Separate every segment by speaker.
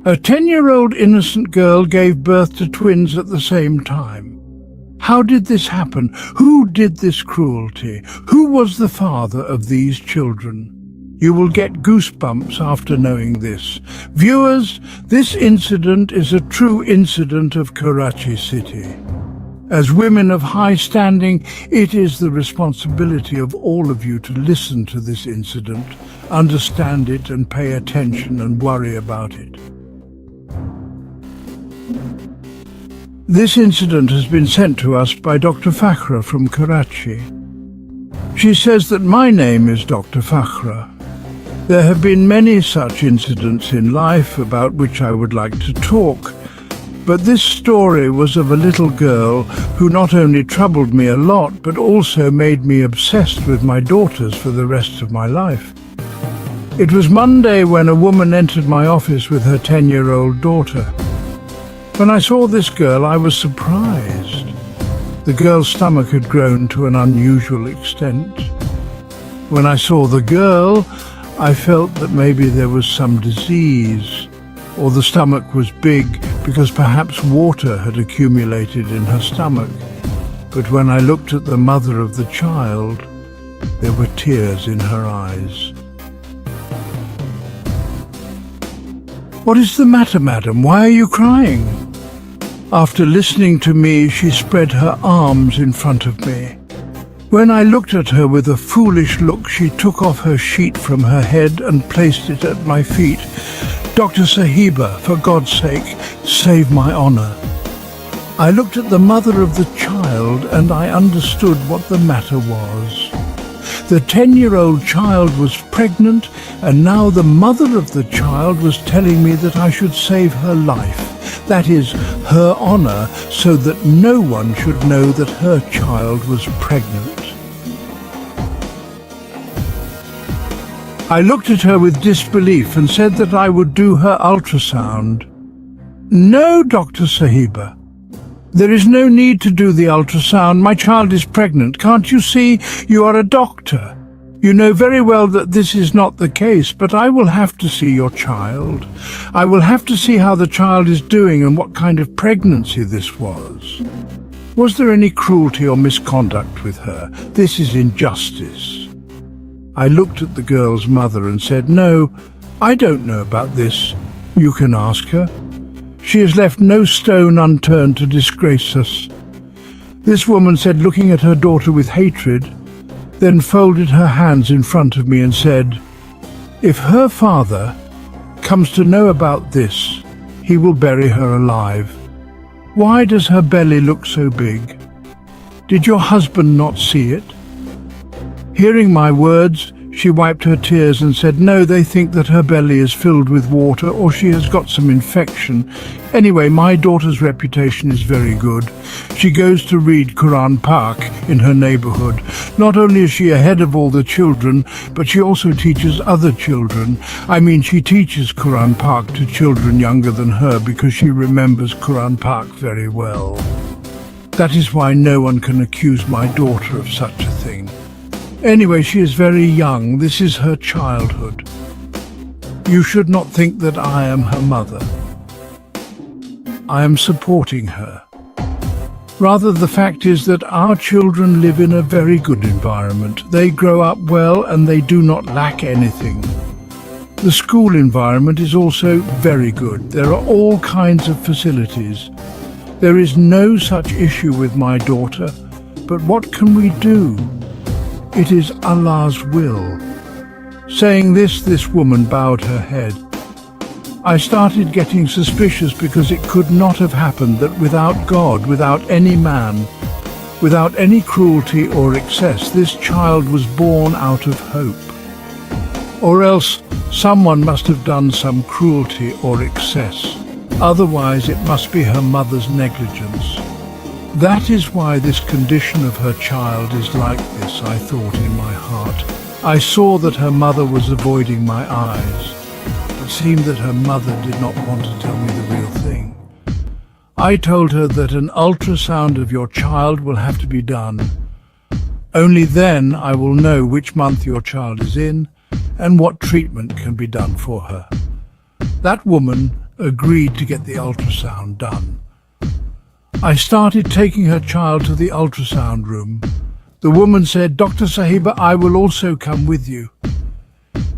Speaker 1: A 10-year-old innocent girl gave birth to twins at the same time. How did this happen? Who did this cruelty? Who was the father of these children? You will get goosebumps after knowing this. Viewers, this incident is a true incident of Karachi City. As women of high standing, it is the responsibility of all of you to listen to this incident, understand it and pay attention and worry about it. This incident has been sent to us by Dr. Fakhra from Karachi. She says that my name is Dr. Fakhra. There have been many such incidents in life about which I would like to talk, but this story was of a little girl who not only troubled me a lot, but also made me obsessed with my daughters for the rest of my life. It was Monday when a woman entered my office with her 10-year-old daughter. When I saw this girl, I was surprised. The girl's stomach had grown to an unusual extent. When I saw the girl, I felt that maybe there was some disease, or the stomach was big because perhaps water had accumulated in her stomach. But when I looked at the mother of the child, there were tears in her eyes. "What is the matter, madam? Why are you crying?" After listening to me, she spread her arms in front of me. When I looked at her with a foolish look, she took off her sheet from her head and placed it at my feet. "Dr. Sahiba, for God's sake, save my honor." I looked at the mother of the child and I understood what the matter was. The 10-year-old child was pregnant, and now the mother of the child was telling me that I should save her life, that is, her honor, so that no one should know that her child was pregnant. I looked at her with disbelief and said that I would do her ultrasound. "No, Dr. Sahiba. There is no need to do the ultrasound. My child is pregnant. Can't you see? You are a doctor. You know very well that this is not the case, but I will have to see your child. I will have to see how the child is doing and what kind of pregnancy this was. Was there any cruelty or misconduct with her? This is injustice." I looked at the girl's mother and said, "No, I don't know about this. You can ask her. She has left no stone unturned to disgrace us." This woman said, looking at her daughter with hatred, then folded her hands in front of me and said, "If her father comes to know about this, he will bury her alive. Why does her belly look so big? Did your husband not see it?" Hearing my words, she wiped her tears and said, "No, they think that her belly is filled with water or she has got some infection. Anyway, my daughter's reputation is very good. She goes to read Quran Pak in her neighborhood. Not only is she ahead of all the children, but she also teaches other children. I mean, she teaches Quran Pak to children younger than her because she remembers Quran Pak very well. That is why no one can accuse my daughter of such a thing. Anyway, she is very young. This is her childhood. You should not think that I am her mother. I am supporting her. Rather, the fact is that our children live in a very good environment. They grow up well and they do not lack anything. The school environment is also very good. There are all kinds of facilities. There is no such issue with my daughter, but what can we do? It is Allah's will." Saying this woman bowed her head. I started getting suspicious because it could not have happened that without God, without any man, without any cruelty or excess, this child was born out of hope. Or else someone must have done some cruelty or excess. Otherwise it must be her mother's negligence. That is why this condition of her child is like this, I thought in my heart. I saw that her mother was avoiding my eyes. It seemed that her mother did not want to tell me the real thing. I told her that an ultrasound of your child will have to be done. Only then I will know which month your child is in and what treatment can be done for her. That woman agreed to get the ultrasound done. I started taking her child to the ultrasound room. The woman said, "Dr. Sahiba, I will also come with you."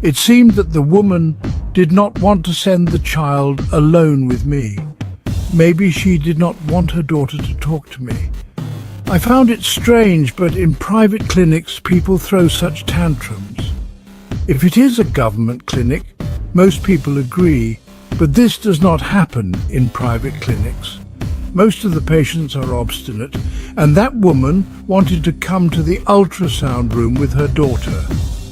Speaker 1: It seemed that the woman did not want to send the child alone with me. Maybe she did not want her daughter to talk to me. I found it strange, but in private clinics people throw such tantrums. If it is a government clinic, most people agree, but this does not happen in private clinics. Most of the patients are obstinate, and that woman wanted to come to the ultrasound room with her daughter,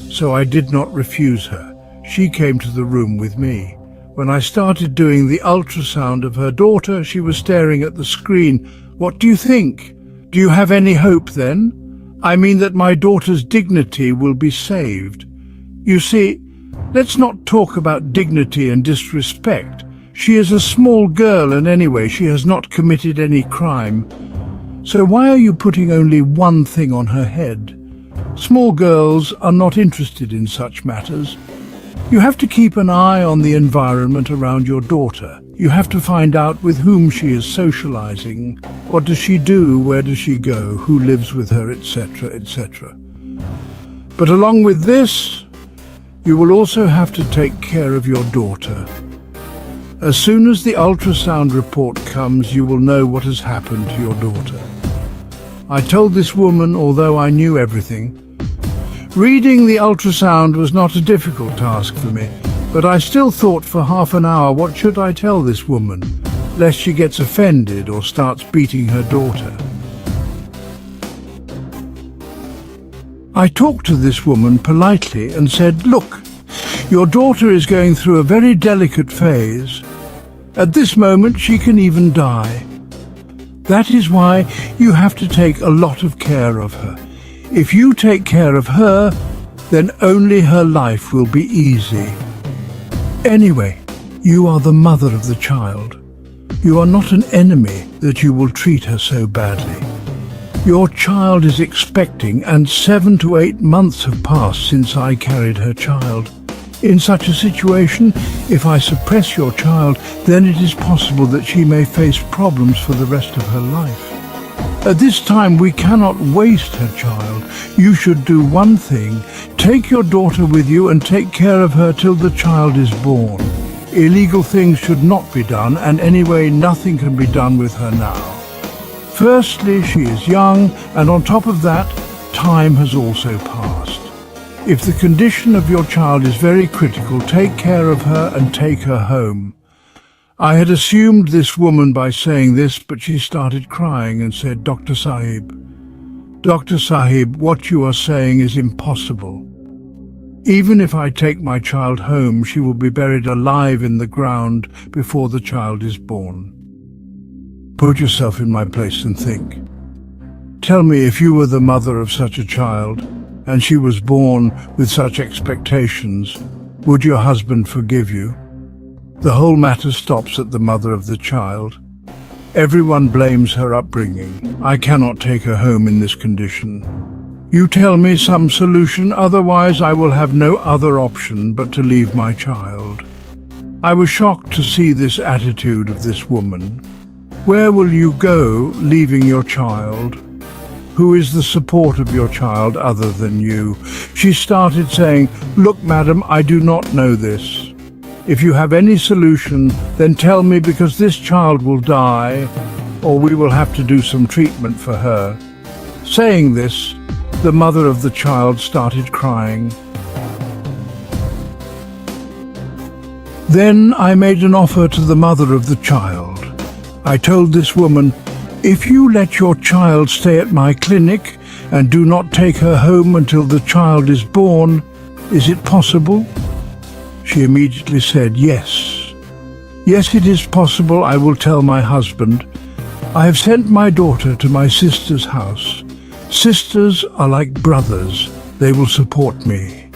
Speaker 1: so I did not refuse her. She came to the room with me. When I started doing the ultrasound of her daughter, she was staring at the screen. "What do you think? Do you have any hope then? I mean that my daughter's dignity will be saved." You see, let's not talk about dignity and disrespect. She is a small girl, and anyway, she has not committed any crime. So why are you putting only one thing on her head? Small girls are not interested in such matters. You have to keep an eye on the environment around your daughter. You have to find out with whom she is socializing. What does she do? Where does she go? Who lives with her, etc., etc. But along with this, you will also have to take care of your daughter. As soon as the ultrasound report comes, you will know what has happened to your daughter. I told this woman, although I knew everything. Reading the ultrasound was not a difficult task for me, but I still thought for half an hour, what should I tell this woman, lest she gets offended or starts beating her daughter. I talked to this woman politely and said, "Look, your daughter is going through a very delicate phase. At this moment, she can even die. That is why you have to take a lot of care of her. If you take care of her, then only her life will be easy. Anyway, you are the mother of the child. You are not an enemy that you will treat her so badly. Your child is expecting, and 7 to 8 months have passed since I carried her child. In such a situation, if I suppress your child, then it is possible that she may face problems for the rest of her life. At this time, we cannot waste her child. You should do one thing. Take your daughter with you and take care of her till the child is born. Illegal things should not be done, and anyway, nothing can be done with her now. Firstly, she is young, and on top of that, time has also passed. If the condition of your child is very critical, take care of her and take her home." I had assumed this woman by saying this, but she started crying and said, Dr. Sahib, what you are saying is impossible. Even if I take my child home, she will be buried alive in the ground before the child is born. Put yourself in my place and think. Tell me, if you were the mother of such a child, and she was born with such expectations, would your husband forgive you? The whole matter stops at the mother of the child. Everyone blames her upbringing. I cannot take her home in this condition. You tell me some solution, otherwise I will have no other option but to leave my child. I was shocked to see this attitude of this woman. Where will you go, leaving your child? Who is the support of your child other than you? She started saying, Look, madam, I do not know this. If you have any solution, then tell me, because this child will die, or we will have to do some treatment for her. Saying this, the mother of the child started crying. Then I made an offer to the mother of the child. I told this woman, if you let your child stay at my clinic and do not take her home until the child is born, is it possible? She immediately said, yes. Yes, it is possible. I will tell my husband. I have sent my daughter to my sister's house. Sisters are like brothers. They will support me.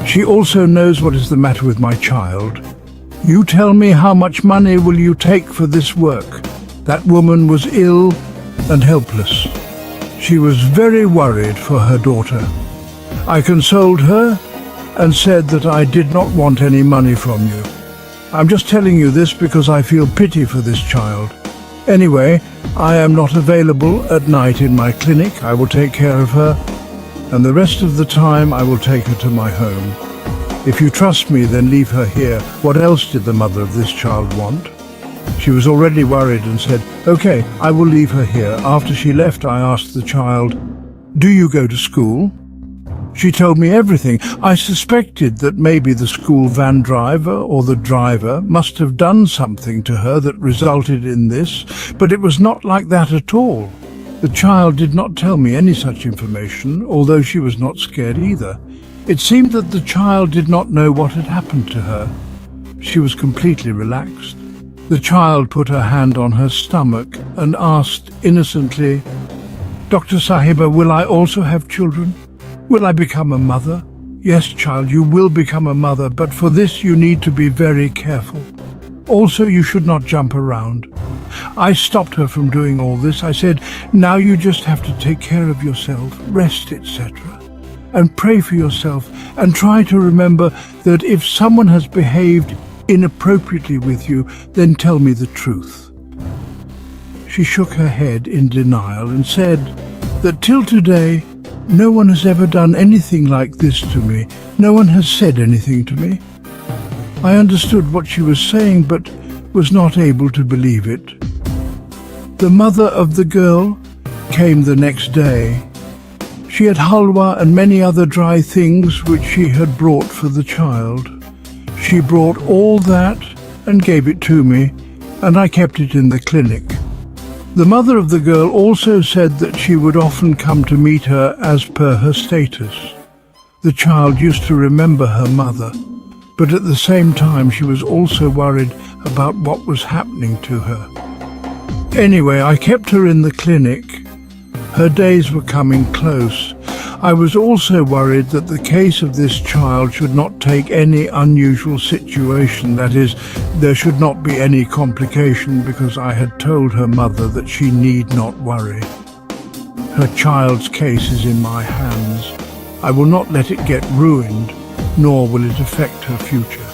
Speaker 1: She also knows what is the matter with my child. You tell me, how much money will you take for this work? That woman was ill and helpless. She was very worried for her daughter. I consoled her and said that I did not want any money from you. I'm just telling you this because I feel pity for this child. Anyway, I am not available at night in my clinic. I will take care of her, and the rest of the time I will take her to my home. If you trust me, then leave her here. What else did the mother of this child want? She was already worried and said, "Okay, I will leave her here." After she left, I asked the child, "Do you go to school?" She told me everything. I suspected that maybe the school van driver or the driver must have done something to her that resulted in this, but it was not like that at all. The child did not tell me any such information, although she was not scared either. It seemed that the child did not know what had happened to her. She was completely relaxed. The child put her hand on her stomach and asked innocently, "Dr. Sahiba, will I also have children? Will I become a mother?" "Yes, child, you will become a mother, but for this you need to be very careful. Also, you should not jump around." I stopped her from doing all this. I said, "Now you just have to take care of yourself, rest, etc. And pray for yourself, and try to remember that if someone has behaved inappropriately with you, then tell me the truth." She shook her head in denial and said that till today, no one has ever done anything like this to me. No one has said anything to me. I understood what she was saying, but was not able to believe it. The mother of the girl came the next day. She had halwa and many other dry things which she had brought for the child. She brought all that and gave it to me, and I kept it in the clinic. The mother of the girl also said that she would often come to meet her as per her status. The child used to remember her mother, but at the same time she was also worried about what was happening to her. Anyway, I kept her in the clinic. Her days were coming close. I was also worried that the case of this child should not take any unusual situation, that is, there should not be any complication, because I had told her mother that she need not worry. Her child's case is in my hands. I will not let it get ruined, nor will it affect her future.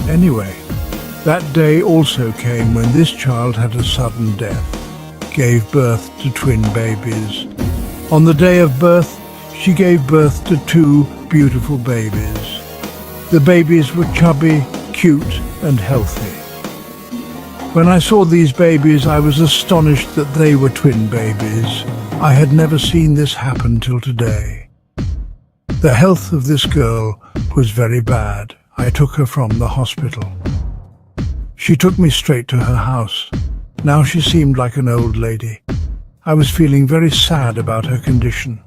Speaker 1: Anyway, that day also came when this child had a sudden death, gave birth to twin babies. On the day of birth, she gave birth to 2 beautiful babies. The babies were chubby, cute, and healthy. When I saw these babies, I was astonished that they were twin babies. I had never seen this happen till today. The health of this girl was very bad. I took her from the hospital. She took me straight to her house. Now she seemed like an old lady. I was feeling very sad about her condition.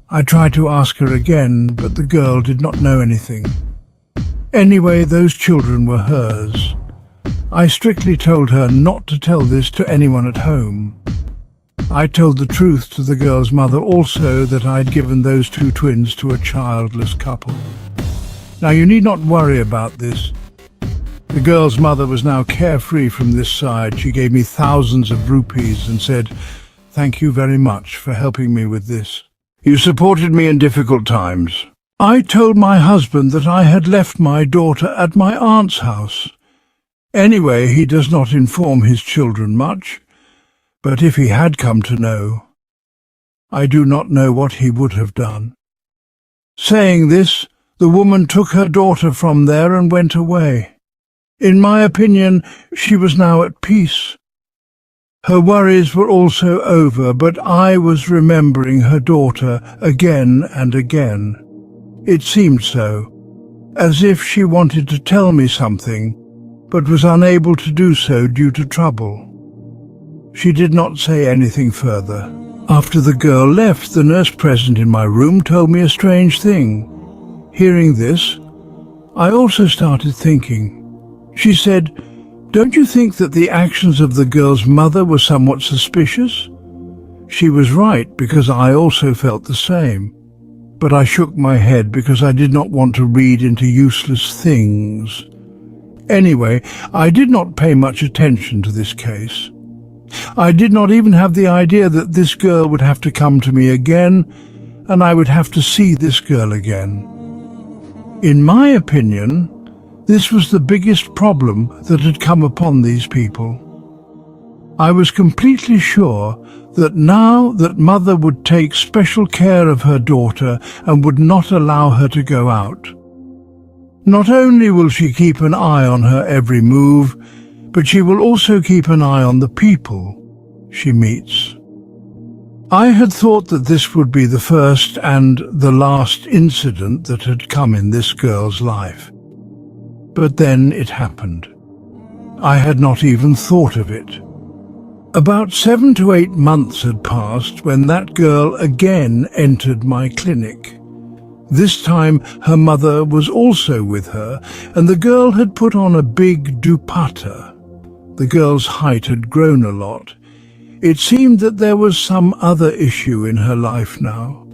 Speaker 1: I tried to ask her again, but the girl did not know anything. Anyway, those children were hers. I strictly told her not to tell this to anyone at home. I told the truth to the girl's mother also, that I'd given those 2 twins to a childless couple. Now you need not worry about this. The girl's mother was now carefree from this side. She gave me thousands of rupees and said, "Thank you very much for helping me with this. You supported me in difficult times." I told my husband that I had left my daughter at my aunt's house. Anyway, he does not inform his children much, but if he had come to know, I do not know what he would have done. Saying this, the woman took her daughter from there and went away. In my opinion, she was now at peace. Her worries were also over, but I was remembering her daughter again and again. It seemed so, as if she wanted to tell me something, but was unable to do so due to trouble. She did not say anything further. After the girl left, the nurse present in my room told me a strange thing. Hearing this, I also started thinking. She said, "Don't you think that the actions of the girl's mother were somewhat suspicious?" She was right, because I also felt the same. But I shook my head because I did not want to read into useless things. Anyway, I did not pay much attention to this case. I did not even have the idea that this girl would have to come to me again, and I would have to see this girl again. In my opinion, This was the biggest problem that had come upon these people. I was completely sure that now that Mother would take special care of her daughter and would not allow her to go out. Not only will she keep an eye on her every move, but she will also keep an eye on the people she meets. I had thought that this would be the first and the last incident that had come in this girl's life. But then it happened. I had not even thought of it. About 7 to 8 months had passed when that girl again entered my clinic. This time her mother was also with her, and the girl had put on a big dupatta. The girl's height had grown a lot. It seemed that there was some other issue in her life now.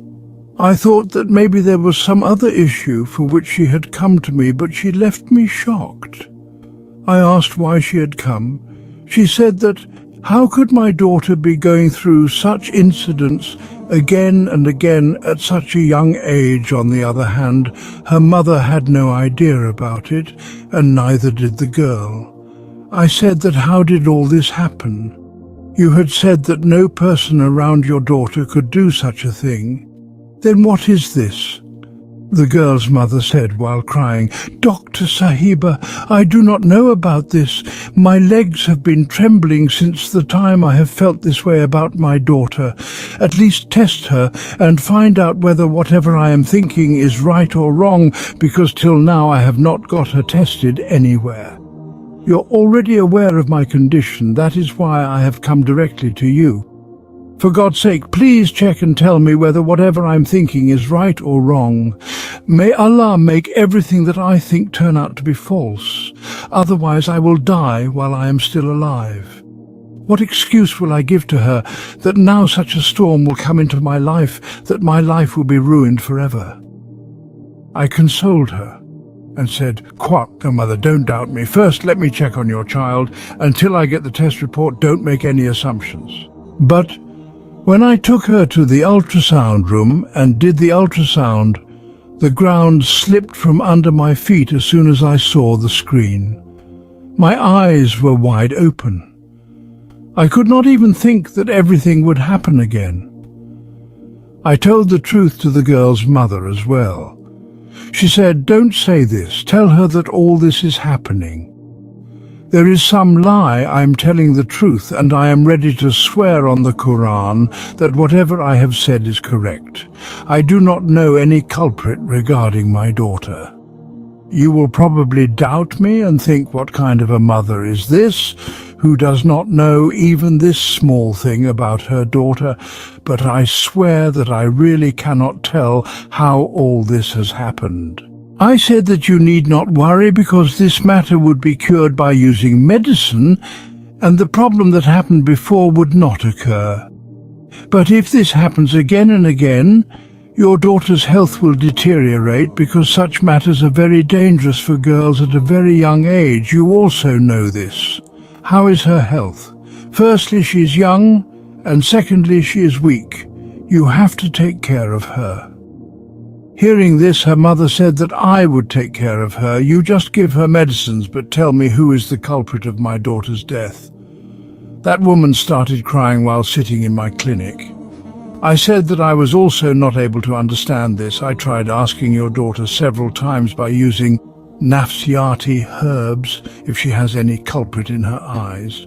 Speaker 1: I thought that maybe there was some other issue for which she had come to me, but she left me shocked. I asked why she had come. She said that how could my daughter be going through such incidents again and again at such a young age? On the other hand, her mother had no idea about it, and neither did the girl. I said that how did all this happen? You had said that no person around your daughter could do such a thing. Then what is this? The girl's mother said while crying, "Dr. Sahiba, I do not know about this. My legs have been trembling since the time I have felt this way about my daughter. At least test her and find out whether whatever I am thinking is right or wrong, because till now I have not got her tested anywhere. You're already aware of my condition. That is why I have come directly to you. For God's sake, please check and tell me whether whatever I'm thinking is right or wrong. May Allah make everything that I think turn out to be false. Otherwise I will die while I am still alive. What excuse will I give to her that now such a storm will come into my life that my life will be ruined forever?" I consoled her and said, "Quiet, mother, don't doubt me. First, let me check on your child. Until I get the test report, don't make any assumptions." But when I took her to the ultrasound room and did the ultrasound, the ground slipped from under my feet as soon as I saw the screen. My eyes were wide open. I could not even think that everything would happen again. I told the truth to the girl's mother as well. She said, "Don't say this. Tell her that all this is happening. There is some lie. I'm telling the truth, and I am ready to swear on the Quran that whatever I have said is correct. I do not know any culprit regarding my daughter. You will probably doubt me and think, what kind of a mother is this, who does not know even this small thing about her daughter, but I swear that I really cannot tell how all this has happened." I said that you need not worry because this matter would be cured by using medicine, and the problem that happened before would not occur. But if this happens again and again, your daughter's health will deteriorate because such matters are very dangerous for girls at a very young age. You also know this. How is her health? Firstly, she is young, and secondly, she is weak. You have to take care of her. Hearing this, her mother said that I would take care of her. You just give her medicines, but tell me who is the culprit of my daughter's death. That woman started crying while sitting in my clinic. I said that I was also not able to understand this. I tried asking your daughter several times by using nafsiati herbs if she has any culprit in her eyes.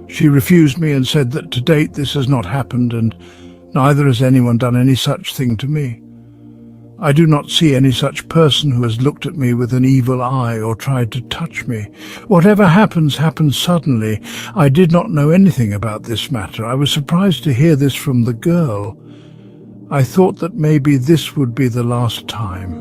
Speaker 1: She refused me and said that to date this has not happened, and neither has anyone done any such thing to me. I do not see any such person who has looked at me with an evil eye or tried to touch me. Whatever happens, happens suddenly. I did not know anything about this matter. I was surprised to hear this from the girl. I thought that maybe this would be the last time.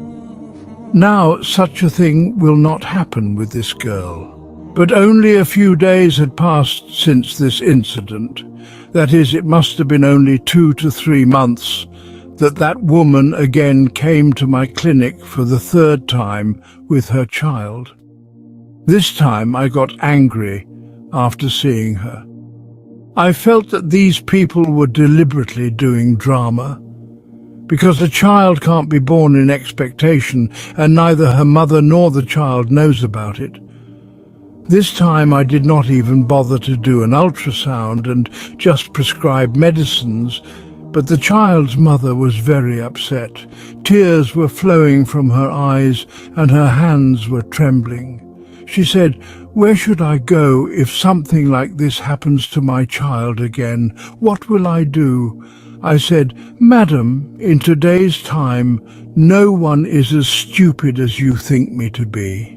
Speaker 1: Now such a thing will not happen with this girl. But only a few days had passed since this incident. That is, it must have been only 2 to 3 months that woman again came to my clinic for the 3rd time with her child. This time I got angry after seeing her. I felt that these people were deliberately doing drama. because a child can't be born in expectation, and neither her mother nor the child knows about it. This time I did not even bother to do an ultrasound and just prescribe medicines, but the child's mother was very upset. Tears were flowing from her eyes and her hands were trembling. She said, "Where should I go if something like this happens to my child again? What will I do?" I said, "Madam, in today's time, no one is as stupid as you think me to be.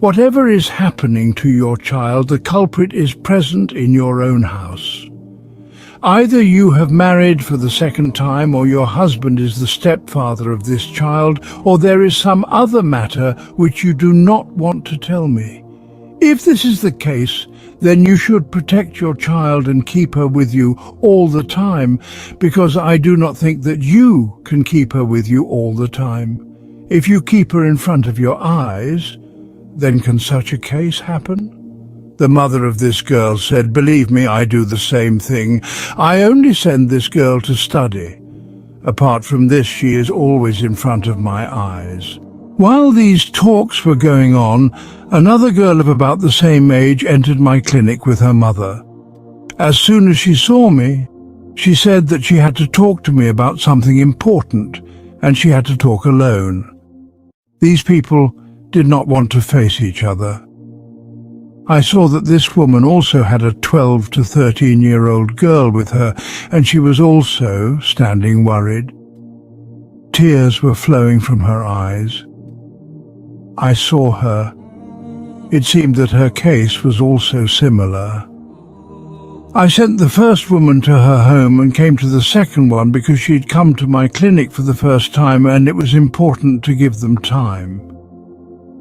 Speaker 1: Whatever is happening to your child, the culprit is present in your own house. Either you have married for the second time, or your husband is the stepfather of this child, or there is some other matter which you do not want to tell me. If this is the case, then you should protect your child and keep her with you all the time, because I do not think that you can keep her with you all the time. If you keep her in front of your eyes, then can such a case happen?" The mother of this girl said, "Believe me, I do the same thing. I only send this girl to study. Apart from this, she is always in front of my eyes." While these talks were going on, another girl of about the same age entered my clinic with her mother. As soon as she saw me, she said that she had to talk to me about something important, and she had to talk alone. These people did not want to face each other. I saw that this woman also had a 12 to 13-year-old girl with her, and she was also standing worried. Tears were flowing from her eyes. I saw her. It seemed that her case was also similar. I sent the first woman to her home and came to the second one because she'd come to my clinic for the first time and it was important to give them time.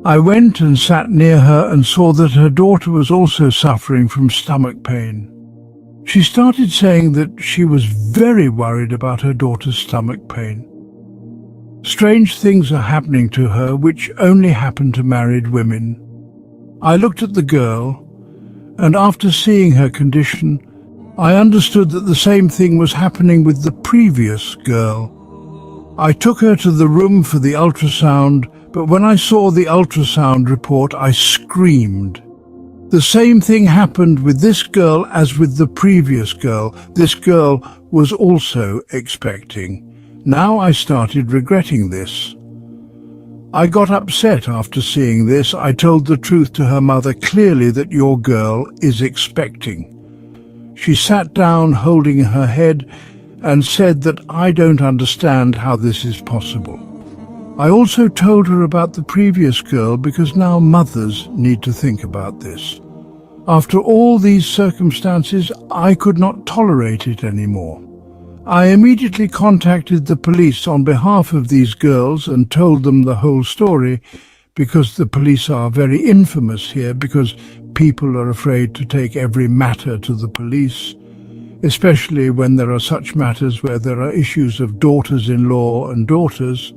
Speaker 1: I went and sat near her and saw that her daughter was also suffering from stomach pain. She started saying that she was very worried about her daughter's stomach pain. Strange things are happening to her which only happen to married women. I looked at the girl, and after seeing her condition, I understood that the same thing was happening with the previous girl. I took her to the room for the ultrasound, but when I saw the ultrasound report, I screamed. The same thing happened with this girl as with the previous girl. This girl was also expecting. Now I started regretting this. I got upset after seeing this. I told the truth to her mother clearly that your girl is expecting. She sat down holding her head and said that I don't understand how this is possible. I also told her about the previous girl because now mothers need to think about this. After all these circumstances, I could not tolerate it anymore. I immediately contacted the police on behalf of these girls and told them the whole story, because the police are very infamous here, because people are afraid to take every matter to the police, especially when there are such matters where there are issues of daughters-in-law and daughters.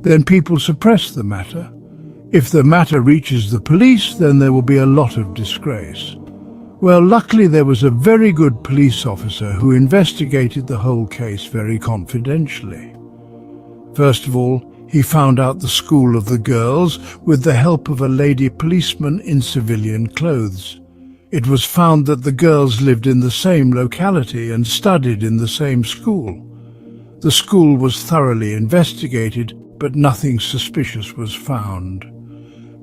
Speaker 1: Then people suppress the matter. If the matter reaches the police, then there will be a lot of disgrace. Well, luckily there was a very good police officer who investigated the whole case very confidentially. First of all, he found out the school of the girls with the help of a lady policeman in civilian clothes. It was found that the girls lived in the same locality and studied in the same school. The school was thoroughly investigated, but nothing suspicious was found.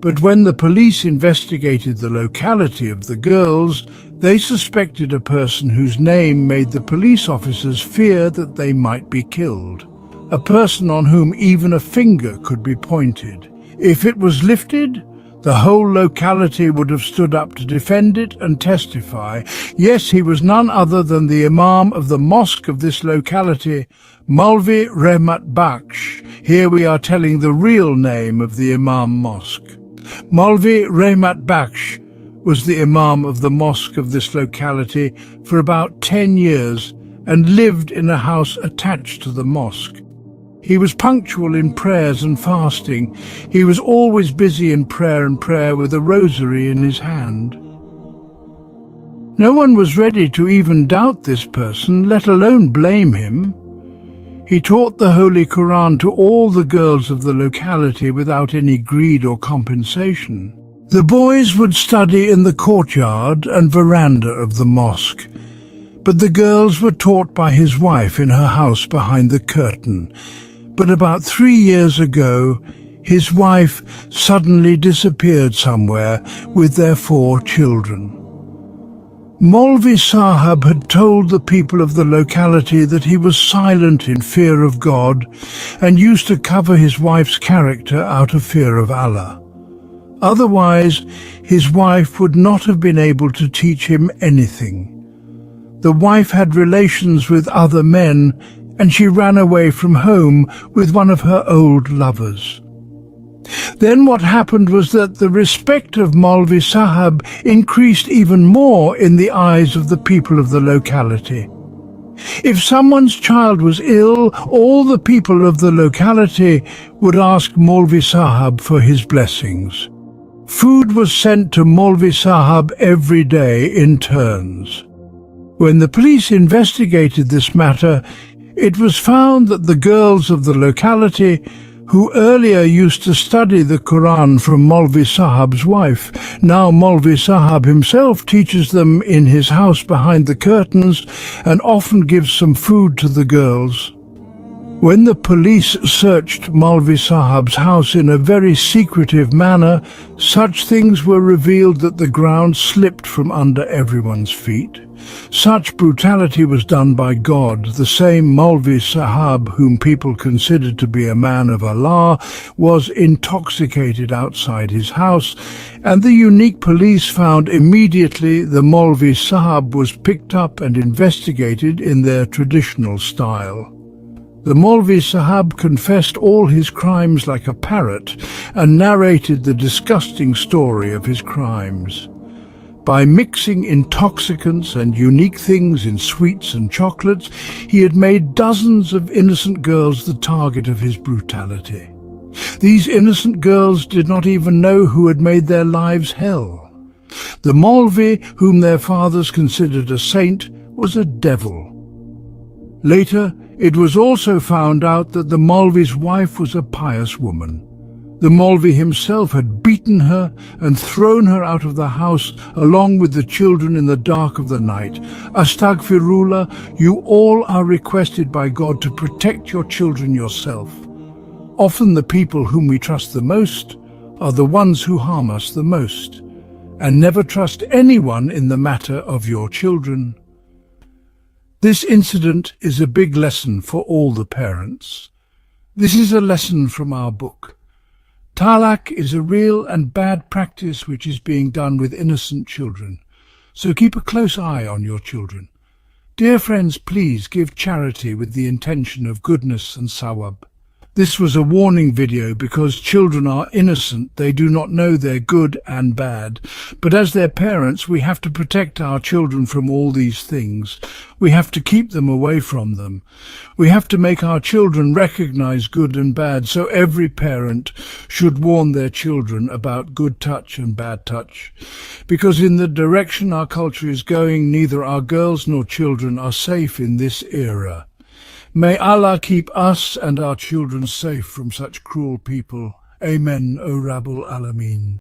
Speaker 1: But when the police investigated the locality of the girls, they suspected a person whose name made the police officers fear that they might be killed. A person on whom even a finger could be pointed. If it was lifted, the whole locality would have stood up to defend it and testify. Yes, he was none other than the Imam of the mosque of this locality, Maulvi Rehmat Bakhsh. Here we are telling the real name of the Imam Mosque. Maulvi Rehmat Bakhsh was the Imam of the mosque of this locality for about 10 years and lived in a house attached to the mosque. He was punctual in prayers and fasting. He was always busy in prayer with a rosary in his hand. No one was ready to even doubt this person, let alone blame him. He taught the Holy Quran to all the girls of the locality without any greed or compensation. The boys would study in the courtyard and veranda of the mosque, but the girls were taught by his wife in her house behind the curtain. But about 3 years ago, his wife suddenly disappeared somewhere with their 4 children. Maulvi Sahab had told the people of the locality that he was silent in fear of God and used to cover his wife's character out of fear of Allah. Otherwise, his wife would not have been able to teach him anything. The wife had relations with other men, and she ran away from home with one of her old lovers. Then what happened was that the respect of Maulvi Sahab increased even more in the eyes of the people of the locality. If someone's child was ill, all the people of the locality would ask Maulvi Sahab for his blessings. Food was sent to Maulvi Sahab every day in turns. When the police investigated this matter, it was found that the girls of the locality, who earlier used to study the Quran from Maulvi Sahab's wife, now Maulvi Sahab himself teaches them in his house behind the curtains and often gives some food to the girls. When the police searched Maulvi Sahab's house in a very secretive manner, such things were revealed that the ground slipped from under everyone's feet. Such brutality was done by God. The same Maulvi Sahab, whom people considered to be a man of Allah, was intoxicated outside his house, and the unique police found immediately the Maulvi Sahab was picked up and investigated in their traditional style. The Maulvi Sahab confessed all his crimes like a parrot and narrated the disgusting story of his crimes. By mixing intoxicants and unique things in sweets and chocolates, he had made dozens of innocent girls the target of his brutality. These innocent girls did not even know who had made their lives hell. The Maulvi, whom their fathers considered a saint, was a devil. Later, it was also found out that the Maulvi's wife was a pious woman. The Maulvi himself had beaten her and thrown her out of the house along with the children in the dark of the night. Astaghfirullah, you all are requested by God to protect your children yourself. Often the people whom we trust the most are the ones who harm us the most. And never trust anyone in the matter of your children. This incident is a big lesson for all the parents. This is a lesson from our book. Talaq is a real and bad practice which is being done with innocent children. So keep a close eye on your children. Dear friends, please give charity with the intention of goodness and sawab. This was a warning video because children are innocent. They do not know they're good and bad. But as their parents, we have to protect our children from all these things. We have to keep them away from them. We have to make our children recognize good and bad, so every parent should warn their children about good touch and bad touch. Because in the direction our culture is going, neither our girls nor children are safe in this era. May Allah keep us and our children safe from such cruel people. Amen, O Rabbul Alameen.